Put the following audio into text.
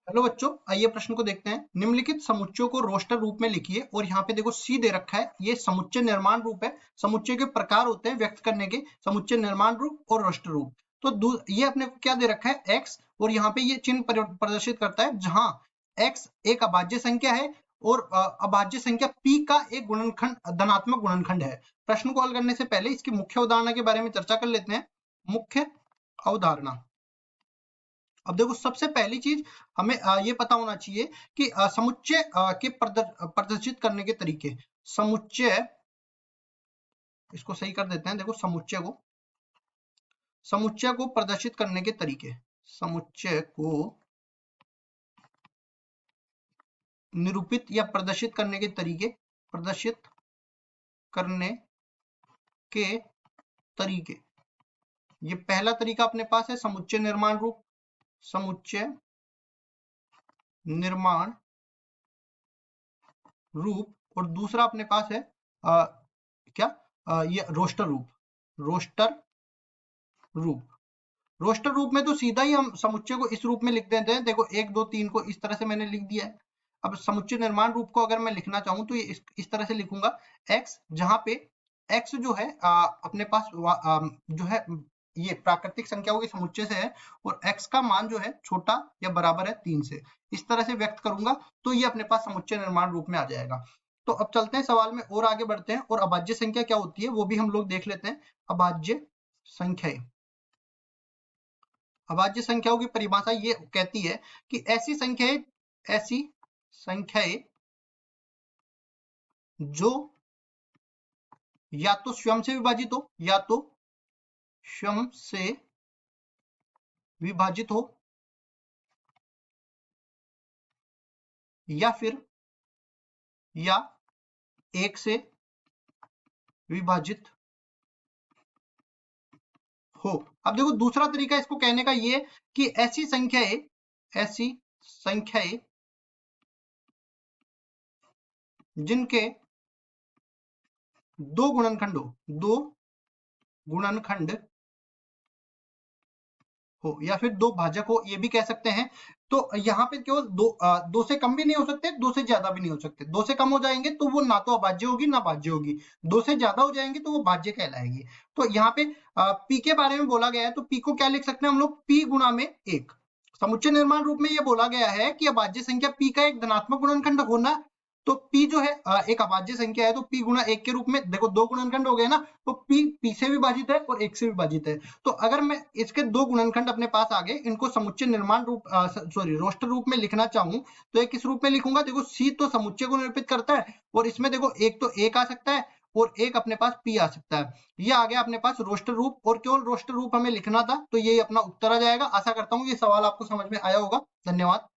Hello बच्चों, आइए प्रश्न को देखते हैं। निम्नलिखित समुच्चयों को रोस्टर रूप में लिखिए। और यहाँ पे देखो सी दे रखा है, ये समुच्चय निर्माण रूप है। समुच्चय के प्रकार होते हैं व्यक्त करने के, समुच्चय निर्माण रूप और रोस्टर रूप। तो ये अपने को क्या दे रखा है, एक्स, और यहाँ पे ये चिन्ह प्रदर्शित करता है जहां एक्स एक अभाज्य संख्या है और अभाज्य संख्या पी का एक गुणनखंड, धनात्मक गुणनखंड है। प्रश्न को हल करने से पहले इसकी मुख्य अवधारणा के बारे में चर्चा कर लेते हैं। मुख्य अवधारणा। अब देखो, सबसे पहली चीज हमें ये पता होना चाहिए कि समुच्चय के प्रदर्शित करने के तरीके। समुच्चय, इसको सही कर देते हैं। देखो, समुच्चय को प्रदर्शित करने के तरीके। समुच्चय को निरूपित या प्रदर्शित करने के तरीके। प्रदर्शित करने के तरीके, ये पहला तरीका अपने पास है समुच्चय निर्माण रूप। समुच्चय निर्माण रूप। और दूसरा अपने पास है ये रोस्टर रूप। रोस्टर रूप। रोस्टर रूप में तो सीधा ही हम समुच्चय को इस रूप में लिख देते हैं। देखो, 1 2 3 को इस तरह से मैंने लिख दिया है। अब समुच्चय निर्माण रूप को अगर मैं लिखना चाहूं तो ये इस तरह से लिखूंगा। x, जहां पे x जो है अपने पास जो है ये प्राकृतिक संख्याओं के समुच्चय से है, और x का मान जो है छोटा या बराबर है 3 से। इस तरह से व्यक्त करूंगा तो ये अपने पास समुच्चय निर्माण रूप में आ जाएगा। तो अब चलते हैं सवाल में और आगे बढ़ते हैं, और अभाज्य संख्या क्या होती है वो भी हम लोग देख लेते हैं। अभाज्य संख्याएं। अभाज्य संख्याओं की परिभाषा ये कहती है कि ऐसी संख्याएं जो या तो स्वयं से विभाजित हो, या तो स्वयं से विभाजित हो, या एक से विभाजित हो। अब देखो, दूसरा तरीका इसको कहने का ये कि ऐसी संख्याएं जिनके दो गुणनखंड हो, या फिर दो भाजक हो, ये भी कह सकते हैं। तो यहाँ पे केवल दो से कम भी नहीं हो सकते, दो से ज्यादा भी नहीं हो सकते। दो से कम हो जाएंगे तो वो ना तो अभाज्य होगी ना भाज्य होगी। दो से ज्यादा हो जाएंगे तो वो भाज्य कहलाएगी। तो यहाँ पे पी के बारे में बोला गया है, तो पी को क्या लिख सकते हैं हम लोग, पी गुणा में एक। समुच्चय निर्माण रूप में ये बोला गया है कि अभाज्य संख्या पी का एक धनात्मक गुणनखंड होना। तो p जो है एक अभाज्य संख्या है, तो p गुणा एक के रूप में। देखो, दो गुणनखंड हो गए ना, तो p से विभाजित है और एक से विभाजित है। तो अगर मैं इसके दो गुणनखंड अपने पास आ गए, इनको समुच्चय निर्माण रूप रोस्टर रूप में लिखना चाहूं तो एक किस रूप में लिखूंगा। देखो, c तो समुच्चय को निरूपित करता है, और इसमें देखो एक तो एक आ सकता है और एक अपने पास p आ सकता है। ये आ गया अपने पास रोस्टर रूप, और केवल रोस्टर रूप हमें लिखना था, तो ये अपना उत्तर आ जाएगा। आशा करता हूँ ये सवाल आपको समझ में आया होगा। धन्यवाद।